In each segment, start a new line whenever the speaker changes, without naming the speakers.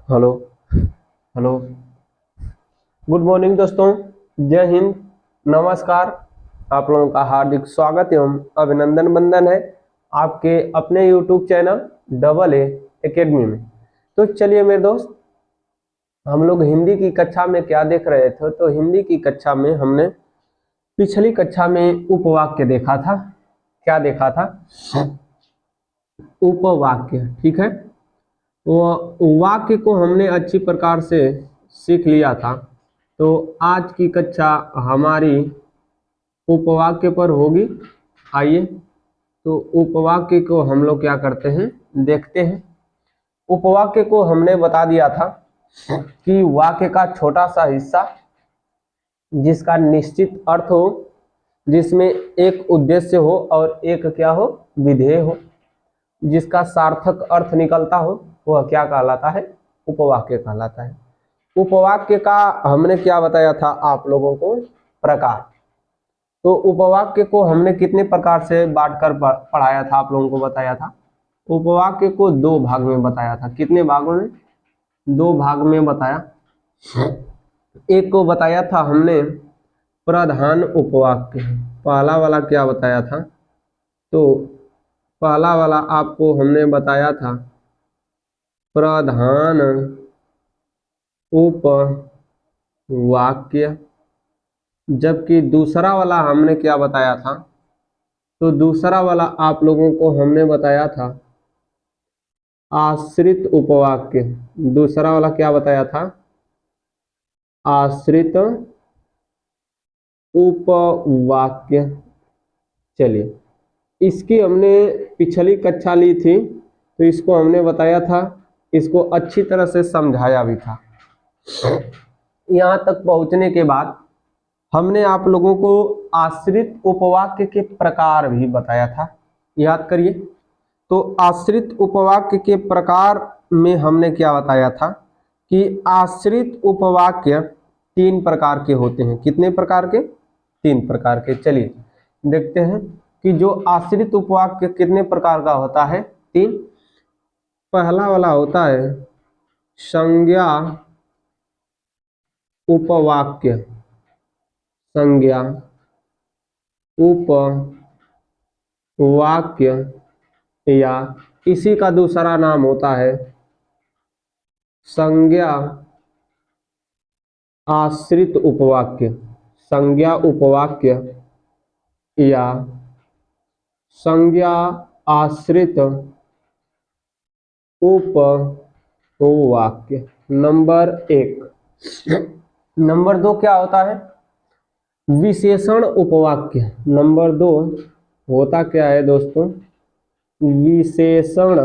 Hello. Hello. Good morning दोस्तों। जय हिंद। नमस्कार। आप लोगों का हार्दिक स्वागत एवं अभिनंदन बंदन है आपके अपने YouTube channel double A academy में। तो चलिए मेरे दोस्त, हम लोग हिंदी की कक्षा में क्या देख रहे थे? तो हिंदी की कक्षा में हमने पिछली कक्षा में उपवाक्य देखा था। क्या देखा था? उपवाक्य। ठीक है। वो वाक्य को हमने अच्छी प्रकार से सीख लिया था। तो आज की कक्षा हमारी उपवाक्य पर होगी। आइए, तो उपवाक्य को हम लोग क्या करते हैं, देखते हैं। उपवाक्य को हमने बता दिया था कि वाक्य का छोटा सा हिस्सा जिसका निश्चित अर्थ हो, जिसमें एक उद्देश्य हो और एक क्या हो, विधेय हो, जिसका सार्थक अर्थ निकलता हो, वह क्या कहलाता है? उपवाक्य कहलाता है। उपवाक्य का हमने क्या बताया था आप लोगों को? प्रकार। तो उपवाक्य को हमने कितने प्रकार से बांटकर पढ़ाया था, आप लोगों को बताया था? उपवाक्य को दो भाग में बताया था। कितने भागों में? दो भाग में बताया। एक को बताया था हमने प्रधान उपवाक्य। पहला वाला क्या बताया था? तो पहला वाला आपको हमने बताया था प्रधान उपवाक्य, जबकि दूसरा वाला हमने क्या बताया था? तो दूसरा वाला आप लोगों को हमने बताया था आश्रित उपवाक्य। दूसरा वाला क्या बताया था? आश्रित उपवाक्य। चलिए, इसकी हमने पिछली कक्षा ली थी, तो इसको हमने बताया था, इसको अच्छी तरह से समझाया भी था। यहाँ तक पहुंचने के बाद हमने आप लोगों को आश्रित उपवाक्य के प्रकार भी बताया था। याद करिए। तो आश्रित उपवाक्य के प्रकार में हमने क्या बताया था कि आश्रित उपवाक्य तीन प्रकार के होते हैं। कितने प्रकार के? तीन प्रकार के। चलिए देखते हैं कि जो आश्रित उपवाक्य कितने प्रकार का होता है। तीन। पहला वाला होता है संज्ञा उपवाक्य। संज्ञा उपवाक्य, या इसी का दूसरा नाम होता है संज्ञा आश्रित उपवाक्य। संज्ञा उपवाक्य या संज्ञा आश्रित उपवाक्य। नंबर एक। नंबर दो क्या होता है? विशेषण उपवाक्य। नंबर दो होता क्या है दोस्तों? विशेषण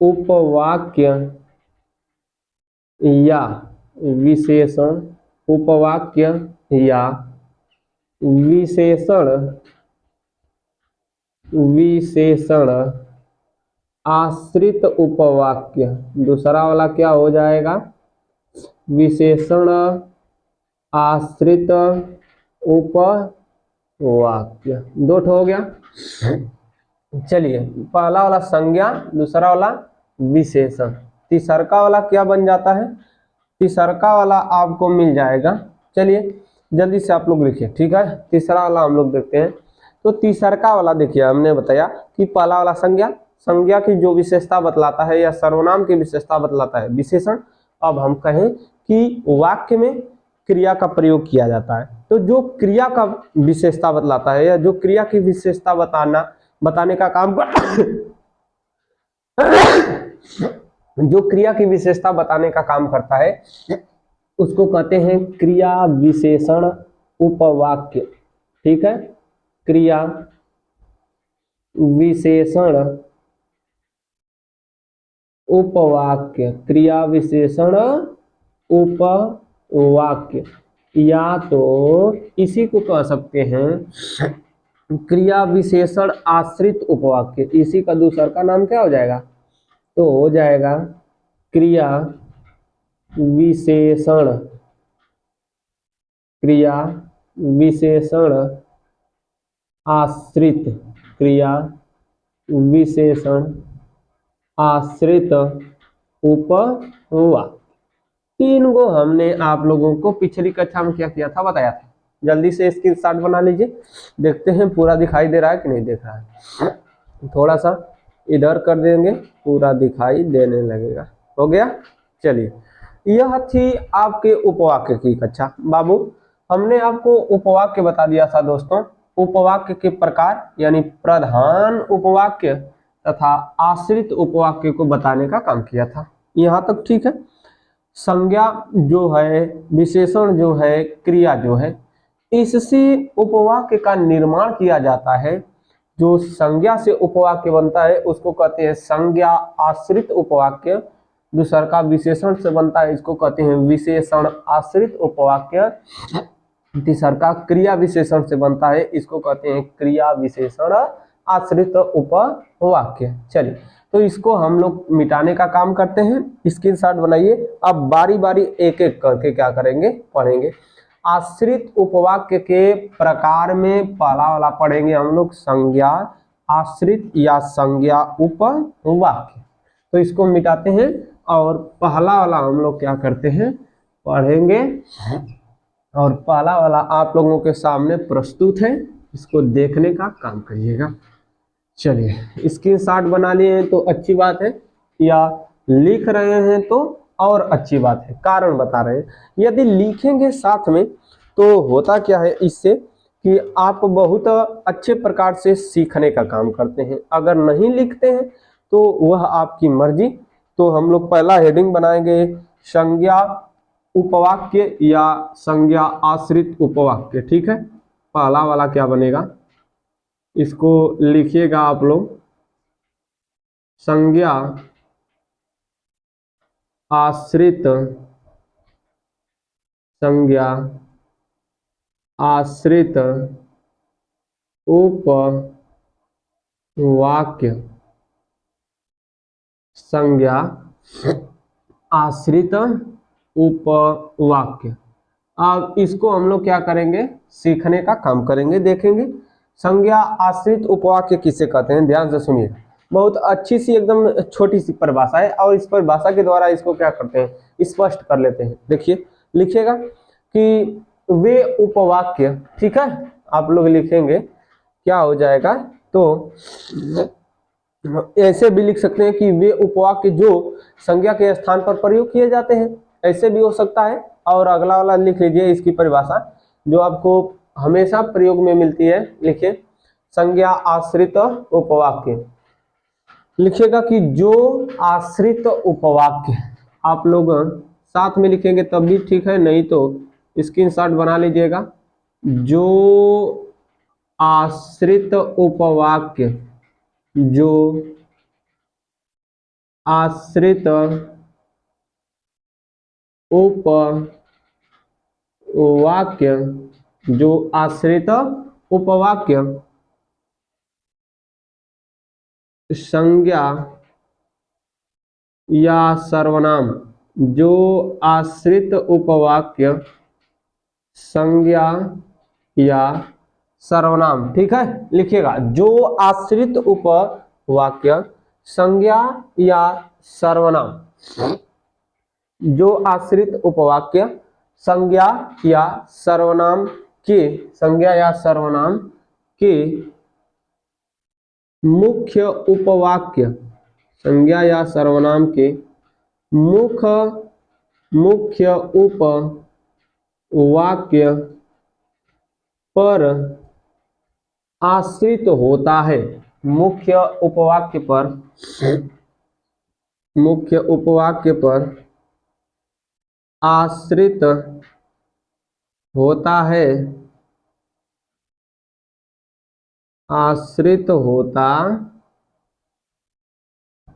उपवाक्य या विशेषण उपवाक्य या विशेषण आश्रित उपवाक्य। दूसरा वाला क्या हो जाएगा? विशेषण आश्रित उपवाक्य। दो ठो हो गया। चलिए, पहला वाला संज्ञा, दूसरा वाला विशेषण। तीसरा वाला क्या बन जाता है? तीसरा वाला आपको मिल जाएगा। चलिए जल्दी से आप लोग लिखिए, ठीक है। तीसरा वाला हम लोग देखते हैं। तो तीसरा वाला देखिए, हमने बताया कि पहला वाला संज्ञा, संज्ञा की जो विशेषता बतलाता है या सर्वनाम की विशेषता बतलाता है। विशेषण, अब हम कहें कि वाक्य में क्रिया का प्रयोग किया जाता है, तो जो क्रिया का विशेषता बतलाता है या जो क्रिया की विशेषता बताने का काम जो क्रिया की विशेषता बताने का काम करता है, उसको कहते हैं क्रिया विशेषण उपवाक्य। ठीक है। क्रिया विशेषण उपवाक्य। क्रिया विशेषण उपवाक्य, या तो इसी को कह सकते हैं क्रिया विशेषण आश्रित उपवाक्य। इसी का दूसरा का नाम क्या हो जाएगा? तो हो जाएगा क्रिया विशेषण। क्रिया विशेषण आश्रित। क्रिया विशेषण आश्रित उपवाक्य। तीन को हमने आप लोगों को पिछली कक्षा में क्या किया था, बताया था। जल्दी से स्क्रीनशॉट बना लीजिए, देखते हैं पूरा दिखाई दे रहा है कि नहीं दिख रहा है। थोड़ा सा इधर कर देंगे, पूरा दिखाई देने लगेगा। हो गया, चलिए। यह थी आपके उपवाक्य की कक्षा। बाबू, हमने आपको उपवाक्य बता दिया था दोस्तों। उपवाक्य के प्रकार यानी प्रधान उपवाक्य तथा आश्रित उपवाक्य को बताने का काम किया था। यहाँ तक ठीक है। संज्ञा जो है, विशेषण जो है, क्रिया जो है, इससे उपवाक्य का निर्माण किया जाता है। जो संज्ञा से उपवाक्य बनता है उसको कहते हैं संज्ञा आश्रित उपवाक्य। दूसरा का विशेषण से बनता है, इसको कहते हैं विशेषण आश्रित उपवाक्य। तीसरा का क्रिया विशेषण से बनता है, इसको कहते हैं क्रिया विशेषण आश्रित उपवाक्य। चलिए, तो इसको हम लोग मिटाने का काम करते हैं। स्क्रीनशॉट बनाइए। अब बारी बारी एक एक करके क्या करेंगे, पढ़ेंगे। आश्रित उपवाक्य के प्रकार में पहला वाला पढ़ेंगे हम लोग संज्ञा आश्रित या संज्ञा उपवाक्य। तो इसको मिटाते हैं और पहला वाला हम लोग क्या करते हैं, पढ़ेंगे। और पहला वाला आप लोगों के सामने प्रस्तुत है, इसको देखने का काम करिएगा। चलिए, स्क्रीनशॉट बना लिए हैं तो अच्छी बात है, या लिख रहे हैं तो और अच्छी बात है। कारण बता रहे हैं, यदि लिखेंगे साथ में तो होता क्या है इससे कि आप बहुत अच्छे प्रकार से सीखने का काम करते हैं। अगर नहीं लिखते हैं तो वह आपकी मर्जी। तो हम लोग पहला हेडिंग बनाएंगे संज्ञा उपवाक्य या संज्ञा आश्रित उपवाक्य। ठीक है, पहला वाला क्या बनेगा, इसको लिखिएगा आप लोग। संज्ञा आश्रित, संज्ञा आश्रित उपवाक्य, संज्ञा आश्रित उपवाक्य। अब इसको हम लोग क्या करेंगे, सीखने का काम करेंगे, देखेंगे। संज्ञा आश्रित उपवाक्य किसे कहते हैं, ध्यान से सुनिए। बहुत अच्छी सी एकदम छोटी सी परिभाषा है और इस परिभाषा के द्वारा इसको क्या करते हैं, स्पष्ट कर लेते हैं। देखिए, लिखिएगा कि वे उपवाक्य, ठीक है, आप लोग लिखेंगे क्या हो जाएगा, तो ऐसे भी लिख सकते हैं कि वे उपवाक्य जो संज्ञा के स्थान पर प्रयोग किए जाते हैं, ऐसे भी हो सकता है। और अगला वाला लिख लीजिए, इसकी परिभाषा जो आपको हमेशा प्रयोग में मिलती है, लिखिए संज्ञा आश्रित उपवाक्य। लिखिएगा कि जो आश्रित उपवाक्य, आप लोग साथ में लिखेंगे तब भी ठीक है, नहीं तो स्क्रीनशॉट बना लीजिएगा। जो आश्रित उपवाक्य, जो आश्रित उपवाक्य, जो आश्रित उपवाक्य संज्ञा या सर्वनाम, जो आश्रित उपवाक्य संज्ञा या सर्वनाम, ठीक है, लिखिएगा जो आश्रित उपवाक्य संज्ञा या सर्वनाम, जो आश्रित उपवाक्य संज्ञा या सर्वनाम के, संज्ञा या सर्वनाम के मुख्य उपवाक्य, संज्ञा या सर्वनाम के मुख्य उपवाक्य पर आश्रित होता है। मुख्य उपवाक्य पर, मुख्य उपवाक्य पर आश्रित होता है, आश्रित होता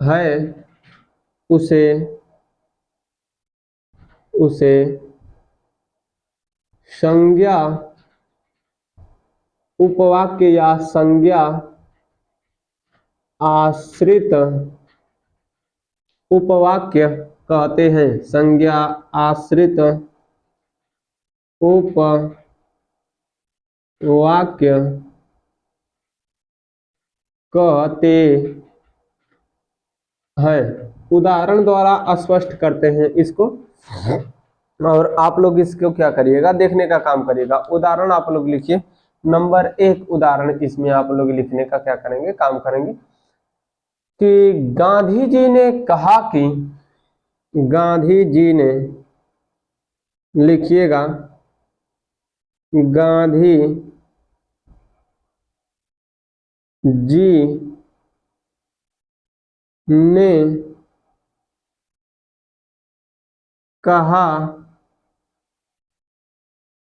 है, उसे संज्ञा उपवाक्य या संज्ञा आश्रित उपवाक्य कहते हैं। संज्ञा आश्रित उपवाक्य कहते हैं। उदाहरण द्वारा स्पष्ट करते हैं इसको, और आप लोग इसको क्या करिएगा, देखने का काम करिएगा। उदाहरण आप लोग लिखिए, नंबर 1 उदाहरण इसमें आप लोग लिखने का क्या करेंगे, काम करेंगे कि गांधी जी ने कहा कि, गांधी जी ने, लिखिएगा गांधी जी ने कहा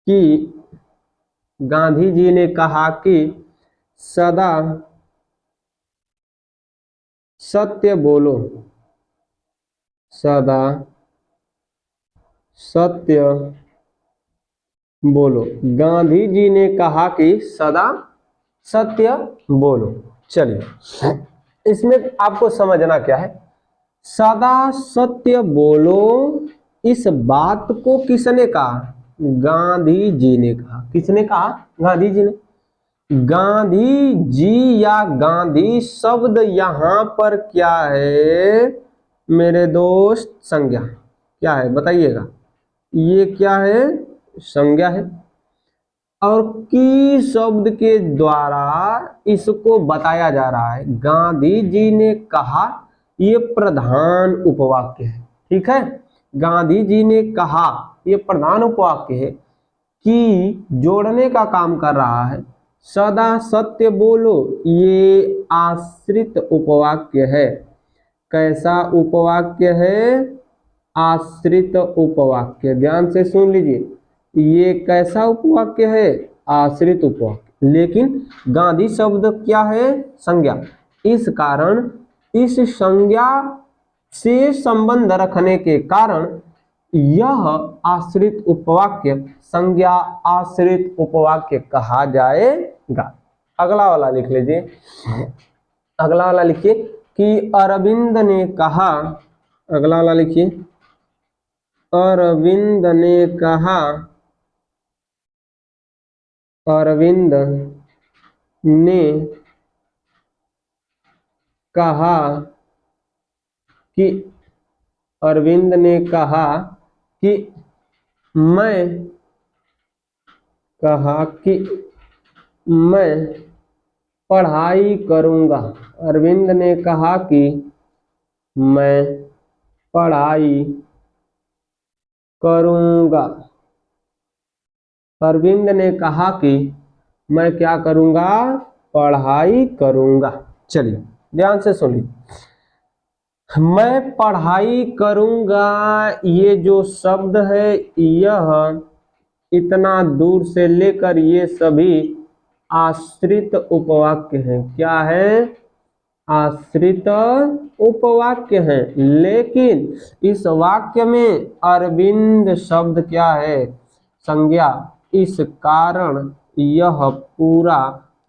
कि, गांधी जी ने कहा कि सदा सत्य बोलो, सदा सत्य बोलो। गांधी जी ने कहा कि सदा सत्य बोलो। चलिए, इसमें आपको समझना क्या है, सदा सत्य बोलो, इस बात को किसने कहा, गांधी जी ने कहा। किसने कहा, गांधी जी ने। गांधी जी या गांधी शब्द यहां पर क्या है मेरे दोस्त, संज्ञा। क्या है बताइएगा, ये क्या है, संज्ञा है। और की शब्द के द्वारा इसको बताया जा रहा है। गांधी जी ने कहा, ये प्रधान उपवाक्य है, ठीक है। गांधी जी ने कहा, ये प्रधान उपवाक्य है कि जोड़ने का काम कर रहा है। सदा सत्य बोलो, ये आश्रित उपवाक्य है। कैसा उपवाक्य है, आश्रित उपवाक्य। ध्यान से सुन लीजिए, ये कैसा उपवाक्य है, आश्रित उपवाक्य। लेकिन गांधी शब्द क्या है, संज्ञा। इस कारण इस संज्ञा से संबंध रखने के कारण यह आश्रित उपवाक्य संज्ञा आश्रित उपवाक्य कहा जाएगा। अगला वाला लिख लीजिए, अगला वाला लिखिए कि अरविंद ने कहा, अगला वाला लिखिए, अरविंद ने कहा, अरविंद ने कहा कि, अरविंद ने कहा कि मैं, कहा कि मैं पढ़ाई करूंगा। अरविंद ने कहा कि मैं पढ़ाई करूंगा। अरविंद ने कहा कि मैं क्या करूंगा, पढ़ाई करूंगा। चलिए ध्यान से सुनिए, मैं पढ़ाई करूंगा, ये जो शब्द है यह इतना दूर से लेकर ये सभी आश्रित उपवाक्य हैं। क्या है, आश्रित उपवाक्य हैं। लेकिन इस वाक्य में अरविंद शब्द क्या है, संज्ञा। इस कारण यह पूरा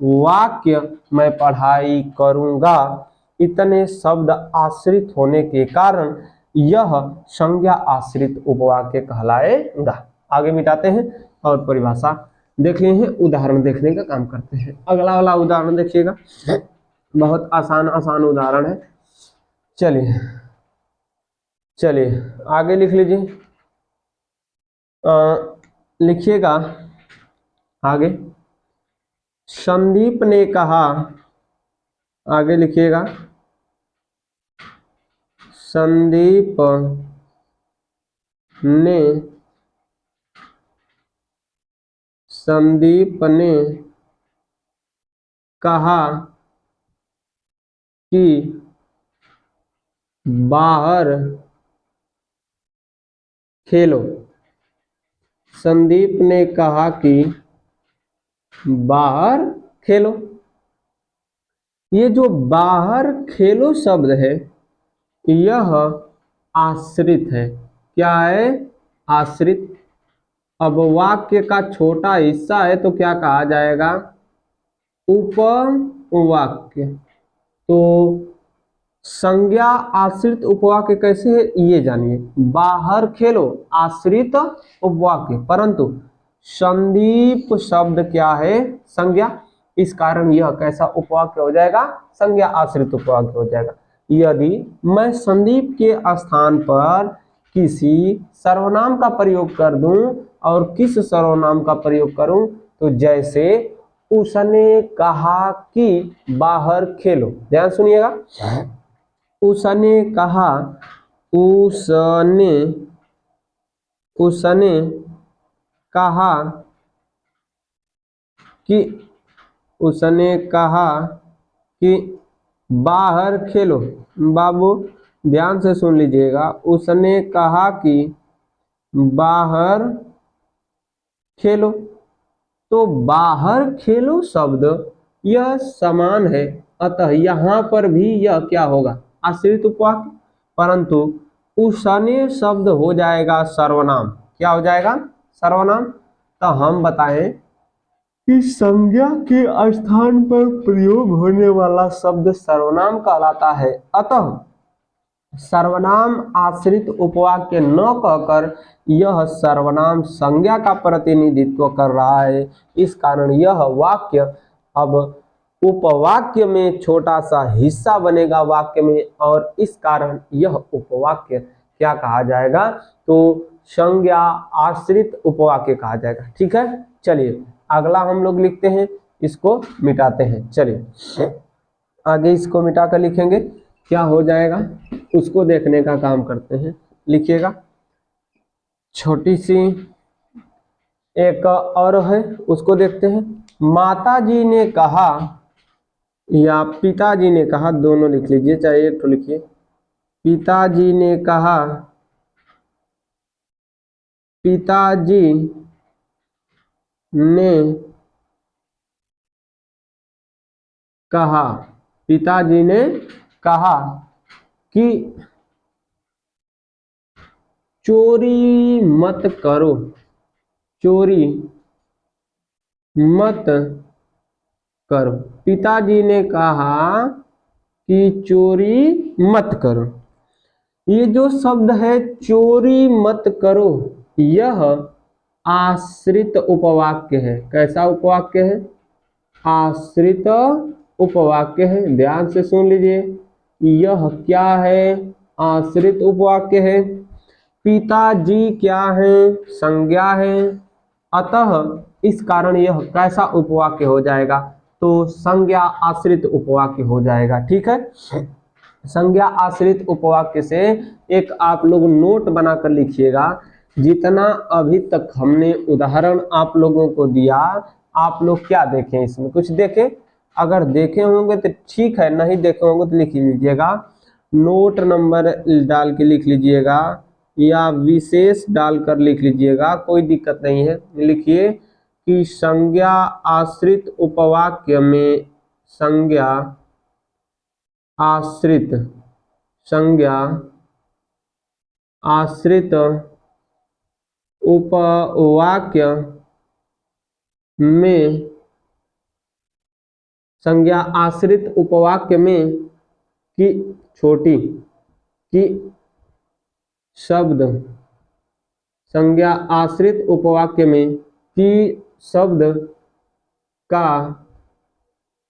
वाक्य मैं पढ़ाई करूंगा, इतने शब्द आश्रित होने के कारण यह संज्ञा आश्रित उपवाक्य कहलाएगा। आगे मिटाते हैं और परिभाषा देख लिए हैं, उदाहरण देखने का काम करते हैं। अगला वाला उदाहरण देखिएगा, बहुत आसान आसान उदाहरण है। चलिए चलिए आगे लिख लीजिए, लिखिएगा आगे। संदीप ने कहा, आगे लिखिएगा, संदीप ने, संदीप ने कहा कि बाहर खेलो। संदीप ने कहा कि बाहर खेलो। ये जो बाहर खेलो शब्द है यह आश्रित है। क्या है, आश्रित। अब वाक्य का छोटा हिस्सा है तो क्या कहा जाएगा, उपवाक्य। तो संज्ञा आश्रित उपवाक्य कैसे है ये जानिए। बाहर खेलो आश्रित उपवाक्य, परंतु संदीप शब्द क्या है, संज्ञा। इस कारण यह कैसा उपवाक्य हो जाएगा, संज्ञा आश्रित उपवाक्य हो जाएगा। यदि मैं संदीप के स्थान पर किसी सर्वनाम का प्रयोग कर दूं, और किस सर्वनाम का प्रयोग करूं, तो जैसे उसने कहा कि बाहर खेलो। ध्यान सुनिएगा, उसने कहा, उसने उसने कहा कि उसने कहा कि बाहर खेलो। बाबू ध्यान से सुन लीजिएगा, उसने कहा कि बाहर खेलो। तो बाहर खेलो शब्द यह समान है, अतः यहां पर भी यह क्या होगा, आश्रित उपवाक्य। परंतु उसने शब्द हो जाएगा सर्वनाम। क्या हो जाएगा, सर्वनाम। तो हम बताएं कि संज्ञा के स्थान पर प्रयोग होने वाला शब्द सर्वनाम कहलाता है, अतः सर्वनाम आश्रित उपवाक्य न कहकर यह सर्वनाम संज्ञा का प्रतिनिधित्व कर रहा है। इस कारण यह वाक्य अब उपवाक्य में छोटा सा हिस्सा बनेगा वाक्य में, और इस कारण यह उपवाक्य क्या कहा जाएगा, तो संज्ञा आश्रित उपवाक्य कहा जाएगा। ठीक है, चलिए अगला हम लोग लिखते हैं, इसको मिटाते हैं। चलिए आगे इसको मिटा कर लिखेंगे, क्या हो जाएगा उसको देखने का काम करते हैं। लिखिएगा, छोटी सी एक और है, उसको देखते हैं। माताजी ने कहा या पिताजी ने कहा, दोनों लिख लीजिए, चाहे एक तो लिखिए। पिताजी ने कहा, पिताजी ने कहा, पिताजी ने कहा कि चोरी मत करो, चोरी मत करो। पिताजी ने कहा कि चोरी मत करो। ये जो शब्द है चोरी मत करो, यह आश्रित उपवाक्य है। कैसा उपवाक्य है, आश्रित उपवाक्य है। ध्यान से सुन लीजिए, यह क्या है, आश्रित उपवाक्य है। पिताजी क्या है, संज्ञा है, अतः इस कारण यह कैसा उपवाक्य हो जाएगा, तो संज्ञा आश्रित उपवाक्य हो जाएगा। ठीक है, संज्ञा आश्रित उपवाक्य से एक आप लोग नोट बनाकर लिखिएगा। जितना अभी तक हमने उदाहरण आप लोगों को दिया, आप लोग क्या देखें, इसमें कुछ देखें। अगर देखे होंगे तो ठीक है, नहीं देखे होंगे तो लिख लीजिएगा, नोट नंबर डाल के लिख लीजिएगा, या विशेष डालकर लिख लीजिएगा, कोई दिक्कत नहीं है। लिखिए कि संज्ञा आश्रित उपवाक्य में, संज्ञा आश्रित, संज्ञा आश्रित उपवाक्य में, संज्ञा आश्रित उपवाक्य में कि छोटी कि शब्द, संज्ञा आश्रित उपवाक्य में कि शब्द का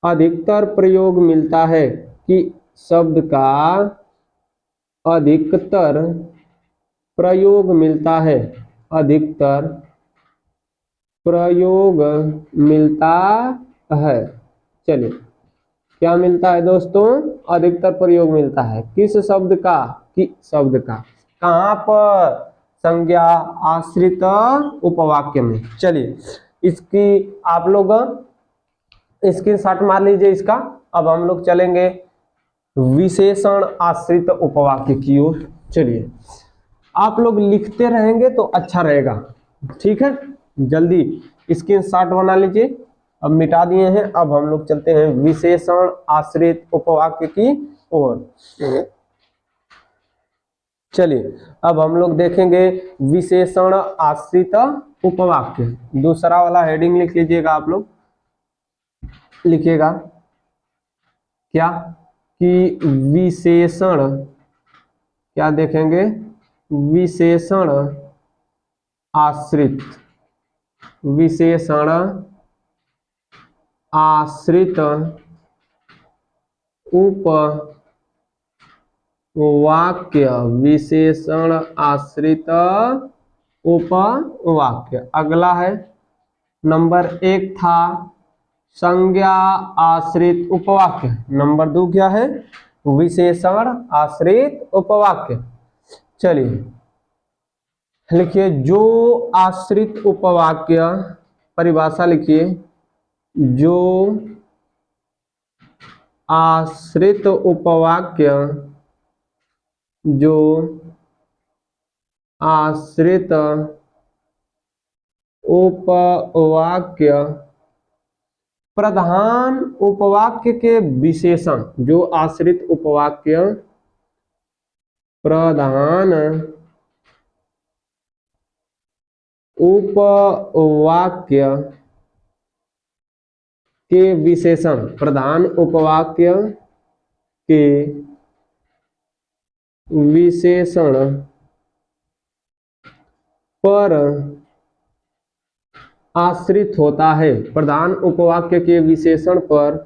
अधिकतर प्रयोग मिलता है, कि शब्द का अधिकतर प्रयोग मिलता है, अधिकतर प्रयोग मिलता है। चलिए क्या मिलता है दोस्तों, अधिकतर प्रयोग मिलता है किस शब्द का, कि शब्द का, कहां पर, संज्ञा आश्रित उपवाक्य में। चलिए इसकी आप लोग स्क्रीनशॉट मार लीजिए इसका। अब हम लोग चलेंगे विशेषण आश्रित उपवाक्य की ओर। चलिए आप लोग लिखते रहेंगे तो अच्छा रहेगा, ठीक है। जल्दी स्क्रीनशॉट बना लीजिए। अब मिटा दिए हैं, अब हम लोग चलते हैं विशेषण आश्रित उपवाक्य की ओर। चलिए अब हम लोग देखेंगे विशेषण आश्रित उपवाक्य। दूसरा वाला हेडिंग लिख लीजिएगा आप लोग, लिखिएगा क्या कि विशेषण, क्या देखेंगे, विशेषण आश्रित, विशेषण आश्रित उपवाक्य वाक्य, विशेषण आश्रित उपवाक्य। अगला है नंबर 1 था संज्ञा आश्रित उपवाक्य, नंबर 2 क्या है? विशेषण आश्रित उपवाक्य। चलिए लिखिए, जो आश्रित उपवाक्य, परिभाषा लिखिए, जो आश्रित उपवाक्य, जो आश्रित उपवाक्य प्रधान उपवाक्य के विशेषण, जो आश्रित उपवाक्य प्रधान उपवाक्य के विशेषण, प्रधान उपवाक्य के विशेषण पर आश्रित होता है, प्रधान उपवाक्य के विशेषण पर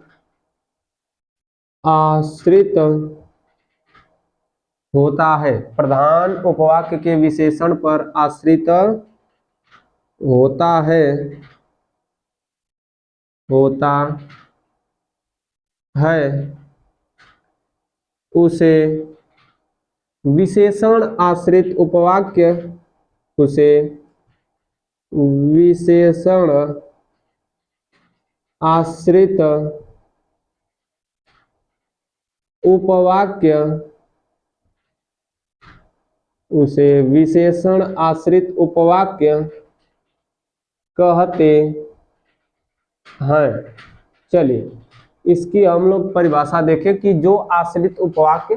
आश्रित होता है, प्रधान उपवाक्य के विशेषण पर आश्रित होता है, उसे विशेषण आश्रित उपवाक्य, उसे विशेषण आश्रित उपवाक्य, उसे विशेषण आश्रित उपवाक्य कहते हैं। चलिए इसकी हम लोग परिभाषा देखें कि जो आश्रित उपवाक्य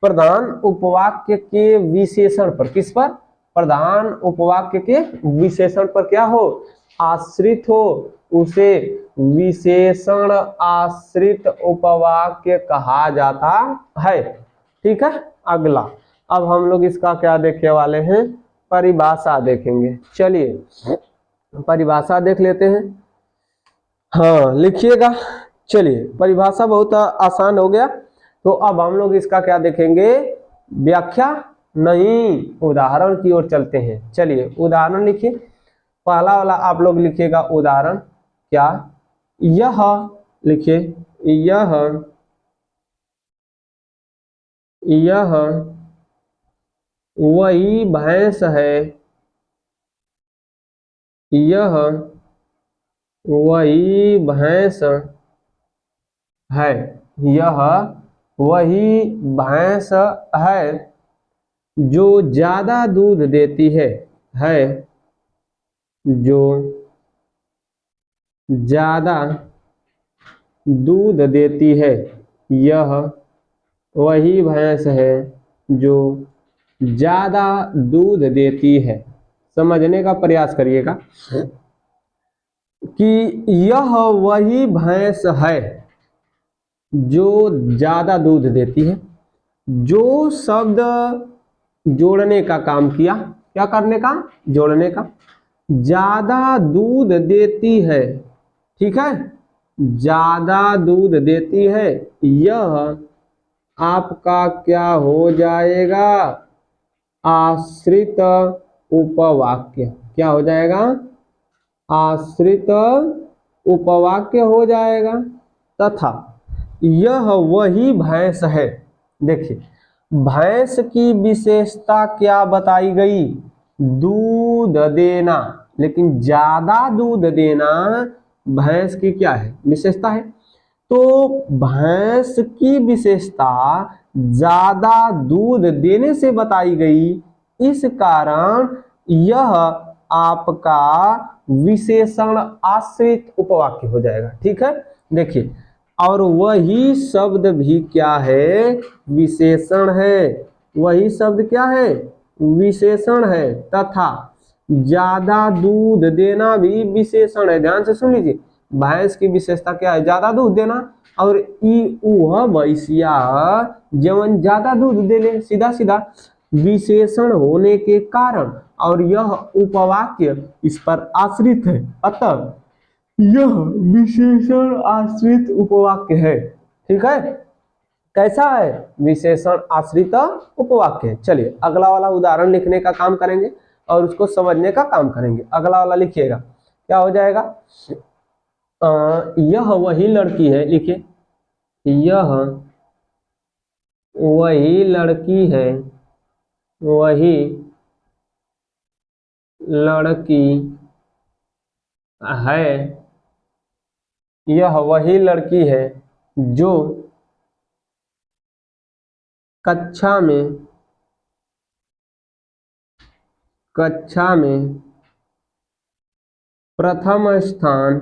प्रधान उपवाक्य के विशेषण पर, किस पर? प्रधान उपवाक्य के विशेषण पर क्या हो? आश्रित हो, उसे विशेषण आश्रित उपवाक्य कहा जाता है। ठीक है। अगला अब हम लोग इसका क्या देखने वाले हैं? परिभाषा देखेंगे। चलिए परिभाषा देख लेते हैं। हाँ लिखिएगा। चलिए परिभाषा बहुत आसान हो गया, तो अब हम लोग इसका क्या देखेंगे? व्याख्या नहीं, उदाहरण की ओर चलते हैं। चलिए उदाहरण लिखिए। पहला वाला आप लोग लिखिएगा उदाहरण। क्या? यह लिखिए, यह वही भैंस है, यह वही भैंस है, यह वही भैंस है जो ज्यादा दूध देती है, जो ज्यादा दूध देती है, यह वही भैंस है जो ज्यादा दूध देती है। समझने का प्रयास करिएगा कि यह वही भैंस है जो ज्यादा दूध देती है। जो शब्द जोड़ने का काम किया, क्या करने का? जोड़ने का। ज्यादा दूध देती है, ठीक है, ज्यादा दूध देती है, यह आपका क्या हो जाएगा? आश्रित उपवाक्य। क्या हो जाएगा? आश्रित उपवाक्य हो जाएगा। तथा यह वही भैंस है। देखिए भैंस की विशेषता क्या बताई गई? दूध देना, लेकिन ज्यादा दूध देना भैंस की क्या है? विशेषता है। तो भैंस की विशेषता ज्यादा दूध देने से बताई गई, इस कारण यह आपका विशेषण आश्रित उपवाक्य हो जाएगा। ठीक है। देखिए और वही शब्द भी क्या है? विशेषण है। वही शब्द क्या है? विशेषण है। तथा ज्यादा दूध देना भी विशेषण है। ध्यान से सुन लीजिए, भैंस की विशेषता क्या है? ज्यादा दूध देना। और वह भैंसिया जवन ज्यादा दूध देले, सीधा सीधा विशेषण होने के कारण और यह उपवाक्य इस पर आश्रित है, अतः यह विशेषण आश्रित उपवाक्य है। ठीक है। कैसा है, विशेषण आश्रित उपवाक्य। चलिए अगला वाला उदाहरण लिखने का काम करेंगे और उसको समझने का काम करेंगे। अगला वाला लिखिएगा, क्या हो जाएगा, यह वही लड़की है, लिखिए यह वही लड़की है, वही लड़की है, यह वही लड़की है जो कक्षा में प्रथम स्थान,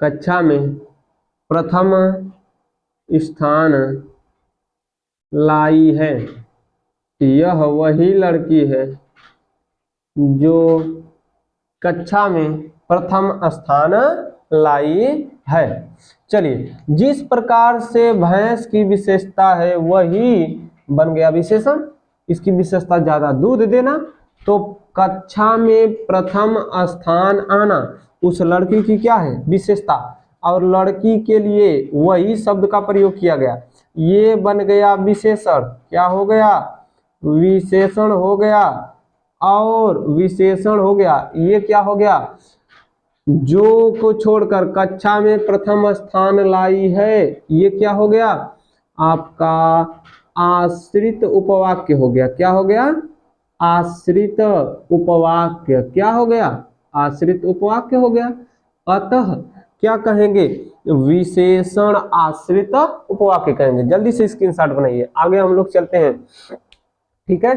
कक्षा में प्रथम स्थान लाई है। यह वही लड़की है जो कक्षा में प्रथम स्थान लाई है। चलिए, जिस प्रकार से भैंस की विशेषता है वही बन गया विशेषण, इसकी विशेषता ज्यादा दूध देना, तो कक्षा में प्रथम स्थान आना उस लड़की की क्या है, विशेषता, और लड़की के लिए वही शब्द का प्रयोग किया गया, ये बन गया विशेषण। क्या हो गया, विशेषण हो गया। और विशेषण हो गया, ये क्या हो गया, जो को छोड़कर कक्षा में प्रथम स्थान लाई है, ये क्या हो गया, आपका आश्रित उपवाक्य हो गया। क्या हो गया, आश्रित उपवाक्य। क्या हो गया, आश्रित उपवाक्य हो गया। अतः क्या कहेंगे, विशेषण आश्रित उपवाक्य कहेंगे। जल्दी से स्क्रीनशॉट बनाइए, आगे हम लोग चलते हैं, ठीक है,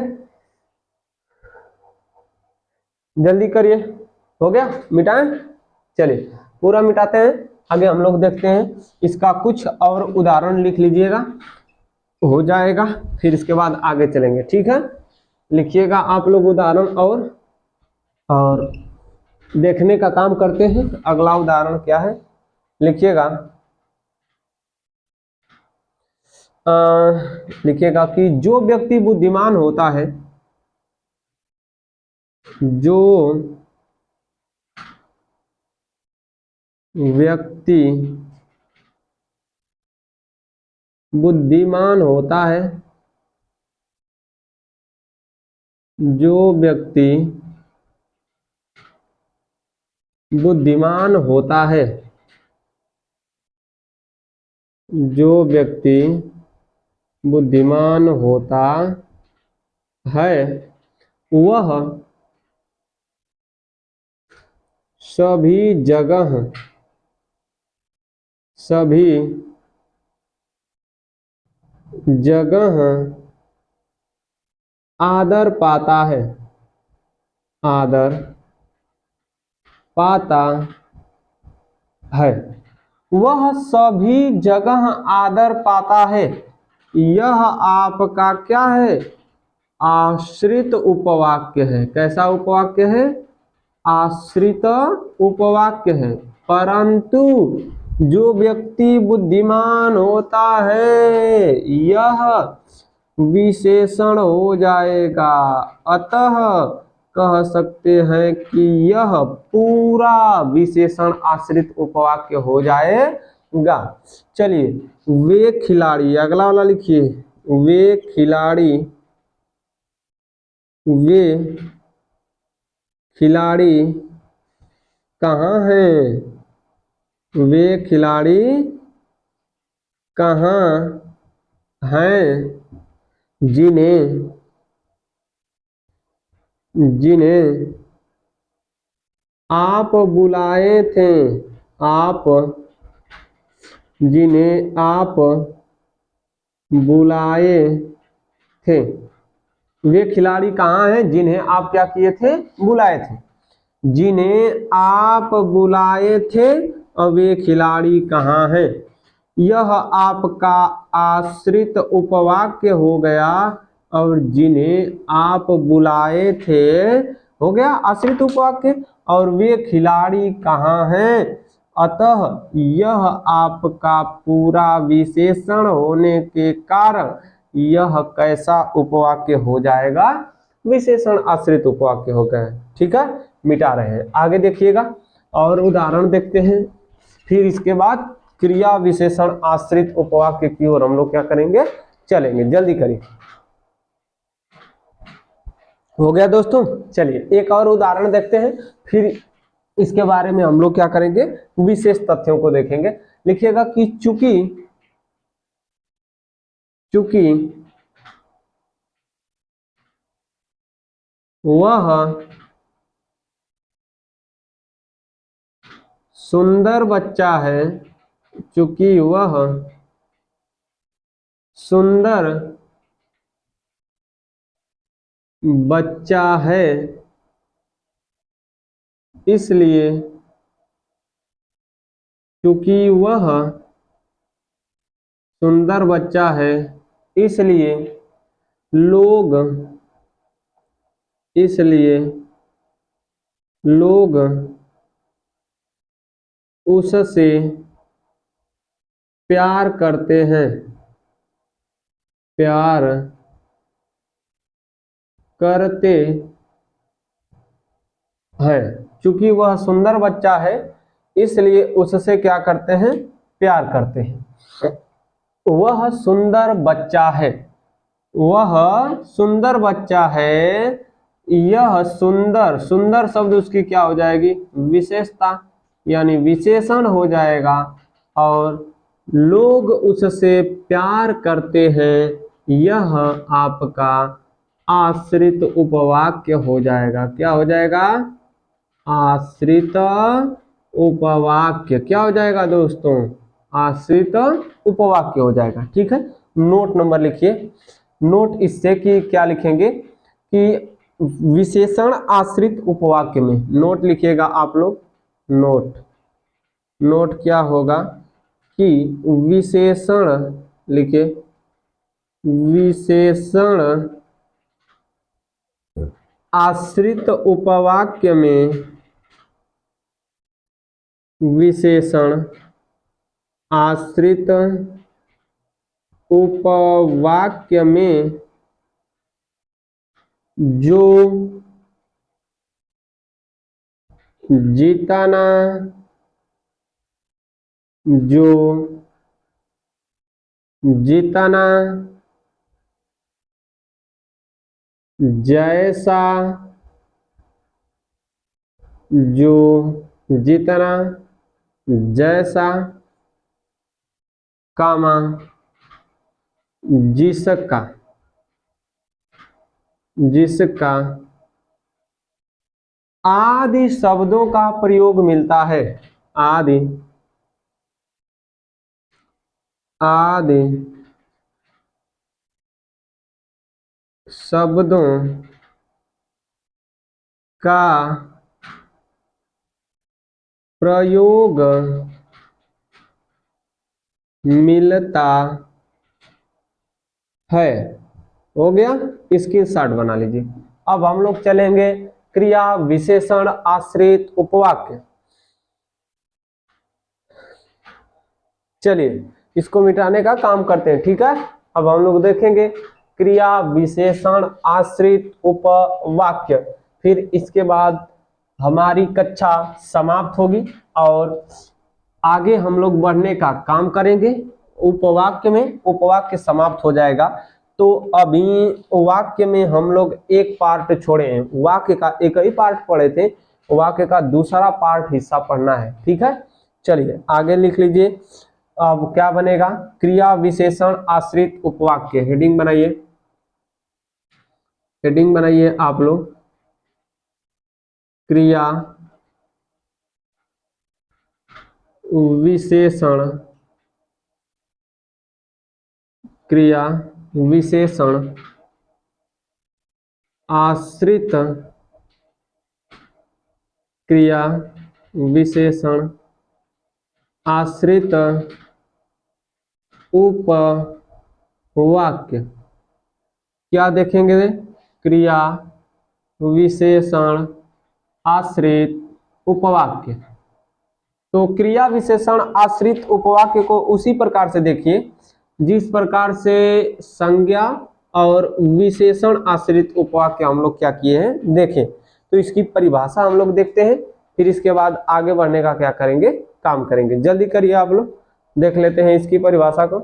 जल्दी करिए। हो गया, मिटाएं, चलिए पूरा मिटाते हैं, आगे हम लोग देखते हैं। इसका कुछ और उदाहरण लिख लीजिएगा, हो जाएगा, फिर इसके बाद आगे चलेंगे, ठीक है। लिखिएगा आप लोग उदाहरण और देखने का काम करते हैं। अगला उदाहरण क्या है, लिखिएगा, लिखिएगा कि जो व्यक्ति बुद्धिमान होता है, जो व्यक्ति बुद्धिमान होता है, जो व्यक्ति बुद्धिमान होता है, जो व्यक्ति बुद्धिमान होता है वह सभी जगह आदर पाता है, आदर पाता है। वह सभी जगह आदर पाता है, यह आपका क्या है, आश्रित उपवाक्य है। कैसा उपवाक्य है, आश्रित उपवाक्य है। परंतु जो व्यक्ति बुद्धिमान होता है यह विशेषण हो जाएगा। अतः कह सकते हैं कि यह पूरा विशेषण आश्रित उपवाक्य हो जाएगा। चलिए, वे खिलाड़ी, अगला वाला लिखिए, वे खिलाड़ी कहाँ हैं, वे खिलाड़ी कहाँ हैं जिन्हें आप बुलाए थे, जिन्हें आप बुलाए थे। वे खिलाड़ी कहाँ हैं, जिन्हें आप क्या किए थे, बुलाए थे। जिन्हें आप बुलाए थे और वे खिलाड़ी कहाँ हैं, यह आपका आश्रित उपवाक्य हो गया। और जिन्हें आप बुलाए थे हो गया आश्रित उपवाक्य, और वे खिलाड़ी कहाँ हैं, अतः यह आपका पूरा विशेषण होने के कारण यह कैसा उपवाक्य हो जाएगा, विशेषण आश्रित उपवाक्य हो गया। ठीक है, मिटा रहे हैं, आगे देखिएगा और उदाहरण देखते हैं, फिर इसके बाद क्रिया विशेषण आश्रित उपवाक्य की ओर हम लोग क्या करेंगे, चलेंगे। जल्दी करिए। हो गया दोस्तों। चलिए एक और उदाहरण देखते हैं, फिर इसके बारे में हम लोग क्या करेंगे, विशेष तथ्यों को देखेंगे। लिखिएगा कि चूंकि वह सुंदर बच्चा है, चूंकि वह सुंदर बच्चा है, इसलिए क्योंकि वह सुंदर बच्चा है इसलिए लोग उससे प्यार करते हैं, प्यार करते हैं। क्योंकि वह सुंदर बच्चा है इसलिए उससे क्या करते हैं, प्यार करते हैं। वह सुंदर बच्चा है, वह सुंदर बच्चा है, यह सुंदर, सुंदर शब्द उसकी क्या हो जाएगी, विशेषता यानी विशेषण हो जाएगा। और लोग उससे प्यार करते हैं, यह आपका आश्रित उपवाक्य हो जाएगा। क्या हो जाएगा, आश्रित उपवाक्य। क्या हो जाएगा दोस्तों, आश्रित उपवाक्य हो जाएगा। ठीक है, नोट नंबर लिखिए। नोट इससे कि क्या लिखेंगे कि विशेषण आश्रित उपवाक्य में, नोट लिखिएगा आप लोग। नोट क्या होगा कि विशेषण लिखे, विशेषण आश्रित उपवाक्य में, विशेषण आश्रित उपवाक्य में जो जितना जैसा, जो जितना जैसा, कामा जिसका आदि शब्दों का प्रयोग मिलता है, आदि शब्दों का प्रयोग मिलता है। हो गया, स्क्रीनशॉट बना लीजिए। अब हम लोग चलेंगे क्रिया विशेषण आश्रित उपवाक्य। चलिए इसको मिटाने का काम करते हैं। ठीक है, अब हम लोग देखेंगे क्रिया विशेषण आश्रित उपवाक्य, फिर इसके बाद हमारी कक्षा समाप्त होगी और आगे हम लोग बढ़ने का काम करेंगे। उपवाक्य में उपवाक्य समाप्त हो जाएगा। तो अभी वाक्य में हम लोग एक पार्ट छोड़े हैं, वाक्य का एक ही पार्ट पढ़े थे, वाक्य का दूसरा पार्ट हिस्सा पढ़ना है। ठीक है, चलिए आगे लिख लीजिए। अब क्या बनेगा, क्रिया विशेषण आश्रित उपवाक्य। हेडिंग बनाइए, हेडिंग बनाइए आप लोग, क्रिया विशेषण, क्रिया विशेषण आश्रित, क्रिया विशेषण आश्रित उपवाक्य। क्या देखेंगे, क्रिया विशेषण आश्रित उपवाक्य। तो क्रिया विशेषण आश्रित उपवाक्य को उसी प्रकार से देखिए जिस प्रकार से संज्ञा और विशेषण आश्रित उपवाक्य हम लोग क्या किए हैं देखें। तो इसकी परिभाषा हम लोग देखते हैं, फिर इसके बाद आगे बढ़ने का क्या करेंगे, काम करेंगे। जल्दी करिए आप लोग। देख लेते हैं इसकी परिभाषा को।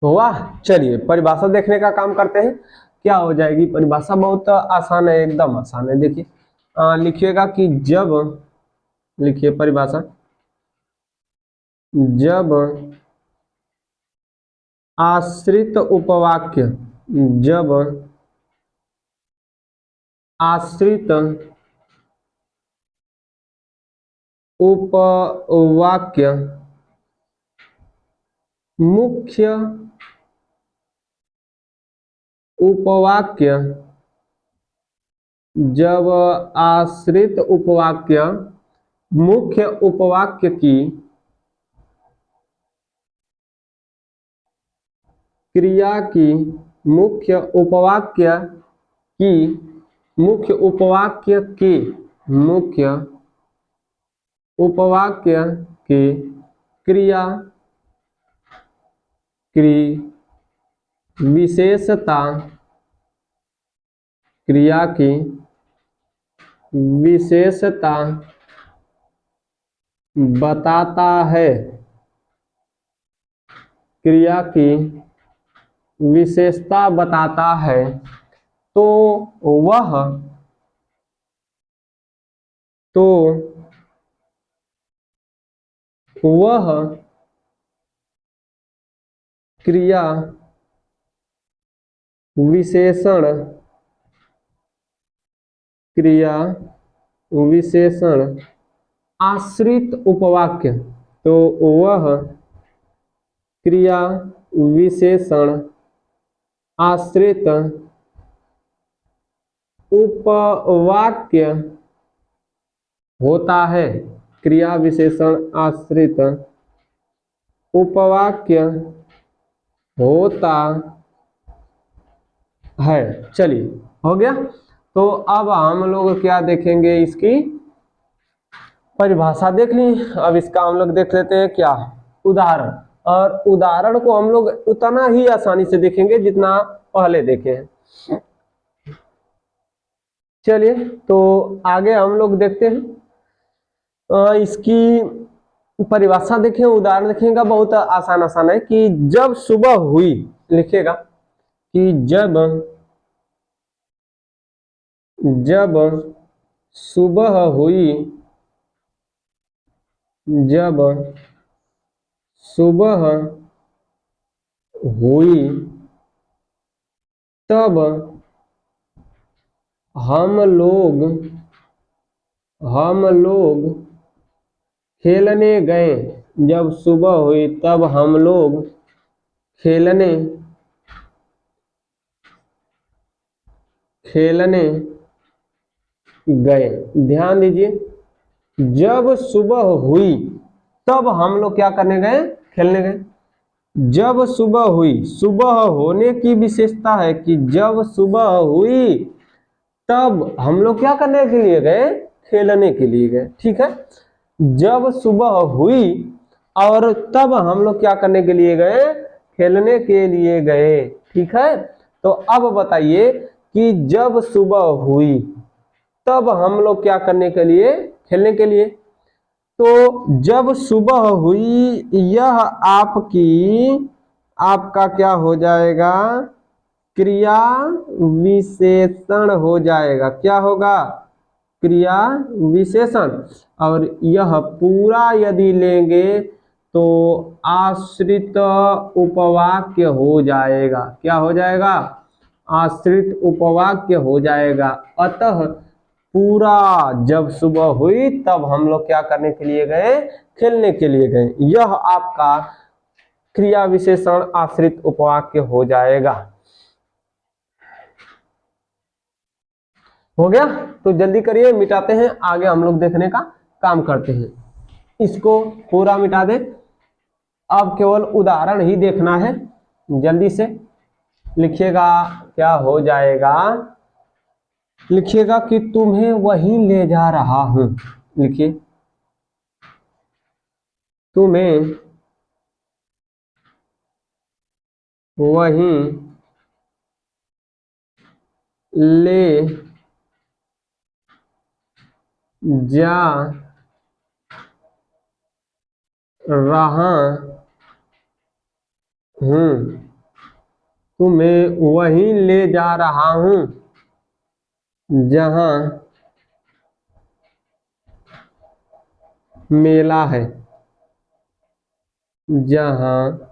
वाह, चलिए परिभाषा देखने का काम करते हैं। क्या हो जाएगी परिभाषा? बहुत आसान है, एकदम आसान है। देखिए लिखिएगा कि जब, लिखिए परिभाषा, जब आश्रित उपवाक्य, जब आश्रित उपवाक्य मुख्य उपवाक्य, जब आश्रित उपवाक्य मुख्य उपवाक्य की क्रिया की, मुख्य उपवाक्य की, मुख्य उपवाक्य के, मुख्य उपवाक्य के क्रिया की विशेषता, क्रिया की विशेषता बताता है, क्रिया की विशेषता बताता है, तो वह, तो वह क्रिया विशेषण, क्रिया विशेषण आश्रित उपवाक्य, तो वह क्रिया विशेषण आश्रित उपवाक्य होता है, क्रिया विशेषण आश्रित उपवाक्य होता है। चलिए हो गया। तो अब हम लोग क्या देखेंगे, इसकी परिभाषा देख ली। अब इसका हम लोग देख लेते हैं क्या, उदाहरण। और उदाहरण को हम लोग उतना ही आसानी से देखेंगे जितना पहले देखे हैं। चलिए तो आगे हम लोग देखते हैं। इसकी परिभाषा देखें, उदाहरण देखेंगे, बहुत आसान आसान है। कि जब सुबह हुई, लिखिएगा कि जब सुबह हुई, जब सुबह हुई तब हम लोग खेलने गए। जब सुबह हुई तब हम लोग खेलने गए। ध्यान दीजिए, जब सुबह हुई तब हम लोग क्या करने गए, खेलने गए। जब सुबह हुई, सुबह होने की विशेषता है कि जब सुबह हुई तब हम लोग क्या करने के लिए गए, खेलने के लिए गए। ठीक है, जब सुबह हुई और तब हम लोग क्या करने के लिए गए, खेलने के लिए गए। ठीक है, तो अब बताइए कि जब सुबह हुई तब हम लोग क्या करने के लिए, खेलने के लिए। तो जब सुबह हुई, यह आपका क्या हो जाएगा, क्रिया विशेषण हो जाएगा। क्या होगा, क्रिया विशेषण। और यह पूरा यदि लेंगे तो आश्रित उपवाक्य हो जाएगा। क्या हो जाएगा, आश्रित उपवाक्य हो जाएगा। अतः पूरा जब सुबह हुई तब हम लोग क्या करने के लिए गए, खेलने के लिए गए, यह आपका क्रिया विशेषण आश्रित उपवाक्य हो जाएगा। हो गया, तो जल्दी करिए, मिटाते हैं, आगे हम लोग देखने का काम करते हैं। इसको पूरा मिटा दे, अब केवल उदाहरण ही देखना है। जल्दी से लिखिएगा, क्या हो जाएगा, लिखिएगा कि तुम्हें वहीं ले जा रहा हूं। लिखिए, तुम्हें वहीं ले जा रहा हूँ, तुम्हें वहीं ले जा रहा हूँ जहाँ मेला है, जहाँ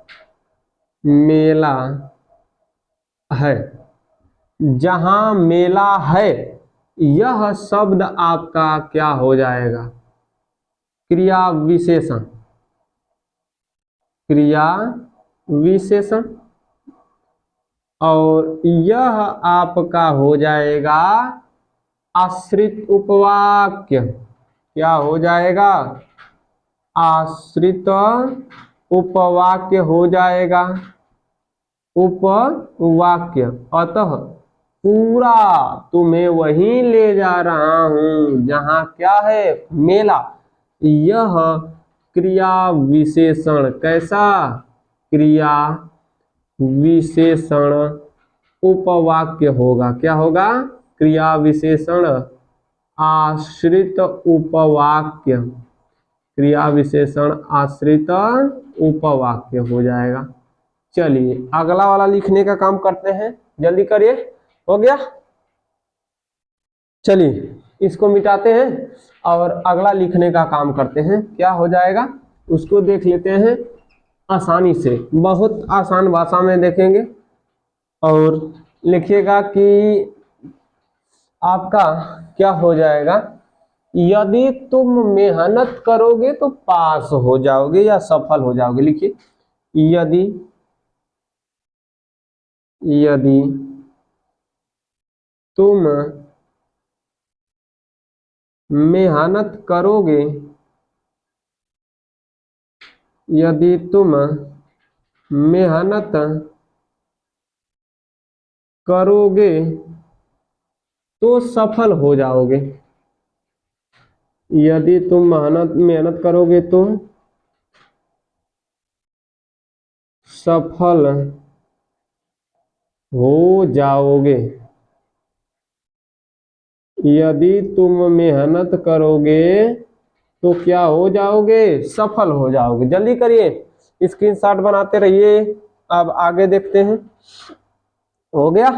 मेला है। जहाँ मेला है, यह शब्द आपका क्या हो जाएगा? क्रिया विशेषण। क्रिया विशेषण। और यह आपका हो जाएगा आश्रित उपवाक्य। क्या हो जाएगा? आश्रित उपवाक्य हो जाएगा। उपवाक्य। अतः पूरा तुम्हें वहीं ले जा रहा हूं जहां क्या है? मेला। यह क्रिया विशेषण कैसा? क्रिया विशेषण उपवाक्य होगा। क्या होगा? क्रिया विशेषण आश्रित उपवाक्य। क्रिया विशेषण आश्रित उपवाक्य हो जाएगा। चलिए अगला वाला लिखने का काम करते हैं, जल्दी करिए। हो गया? चलिए इसको मिटाते हैं और अगला लिखने का काम करते हैं। क्या हो जाएगा उसको देख लेते हैं आसानी से, बहुत आसान भाषा में देखेंगे। और लिखिएगा कि आपका क्या हो जाएगा? यदि तुम मेहनत करोगे तो पास हो जाओगे या सफल हो जाओगे। लिखिए यदि यदि तुम मेहनत करोगे, यदि तुम मेहनत करोगे तो सफल हो जाओगे। यदि तुम मेहनत करोगे तो सफल हो जाओगे। यदि तुम मेहनत करोगे तो क्या हो जाओगे? सफल हो जाओगे। जल्दी करिए, स्क्रीनशॉट बनाते रहिए। अब आगे देखते हैं। हो गया?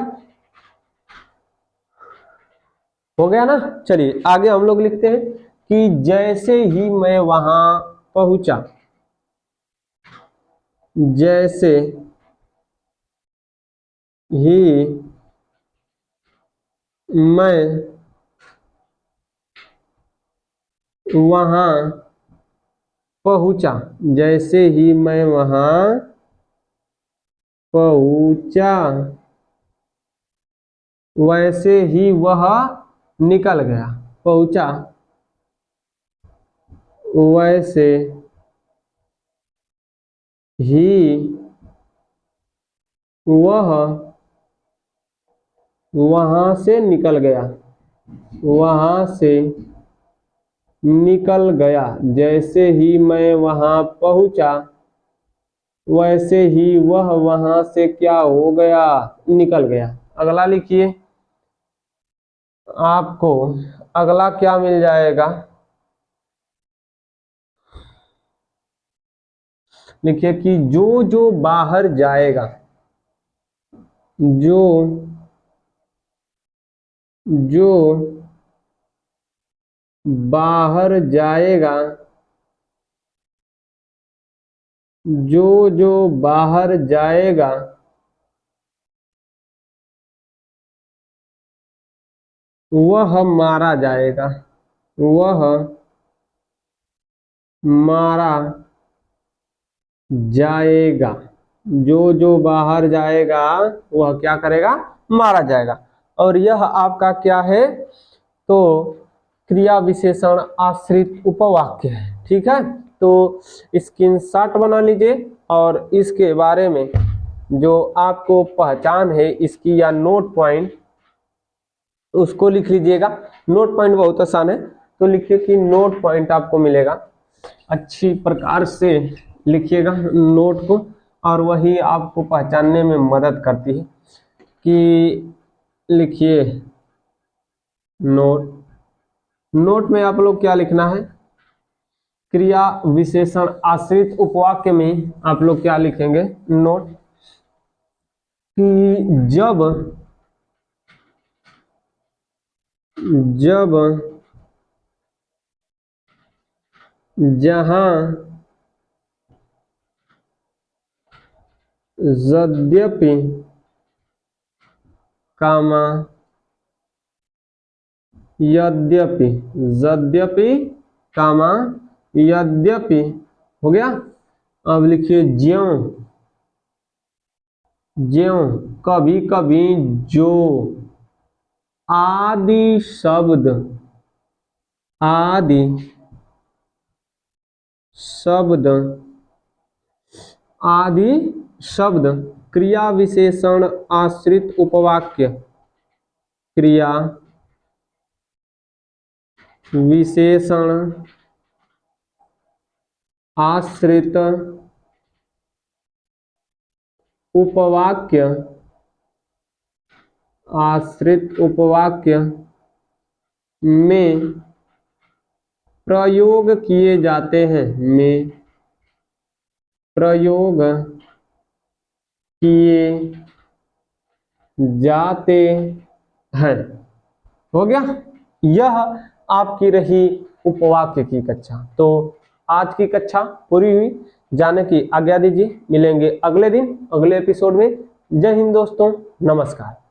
हो गया ना? चलिए आगे हम लोग लिखते हैं कि जैसे ही मैं वहां पहुंचा, जैसे ही मैं वहां पहुंचा, जैसे ही मैं वहां पहुंचा, वैसे ही वह निकल गया। पहुंचा वैसे ही वह वहां से निकल गया। वहां से निकल गया। जैसे ही मैं वहां पहुंचा, वैसे ही वह वहां से क्या हो गया? निकल गया। अगला लिखिए। आपको अगला क्या मिल जाएगा? लिखिए कि जो जो बाहर जाएगा, जो जो बाहर जाएगा, जो जो बाहर जाएगा वह मारा जाएगा। वह मारा जाएगा। जो जो बाहर जाएगा वह क्या करेगा? मारा जाएगा। और यह आपका क्या है? तो क्रिया विशेषण आश्रित उपवाक्य है। ठीक है, तो स्क्रीनशॉट बना लीजिए और इसके बारे में जो आपको पहचान है इसकी या नोट पॉइंट उसको लिख लीजिएगा। नोट पॉइंट बहुत आसान है, तो लिखिए कि नोट पॉइंट आपको मिलेगा। अच्छी प्रकार से लिखिएगा नोट को, और वही आपको पहचानने में मदद करती है कि लिखिए नोट। नोट में आप लोग क्या लिखना है? क्रिया विशेषण आश्रित उपवाक्य में आप लोग क्या लिखेंगे, नोट, कि जब जहां यद्यपि कामा यद्यपि कामा यद्यपि, हो गया। अब लिखिए ज्यों ज्यों, कभी कभी, जो, आदि शब्द आदि शब्द क्रिया विशेषण आश्रित उपवाक्य, क्रिया विशेषण आश्रित उपवाक्य में प्रयोग किए जाते हैं, प्रयोग किए जाते हैं। हो गया, यह आपकी रही उपवाक्य की कक्षा। तो आज की कक्षा पूरी हुई, जाने की आज्ञा दीजिए, मिलेंगे अगले दिन अगले एपिसोड में। जय हिंद दोस्तों, नमस्कार।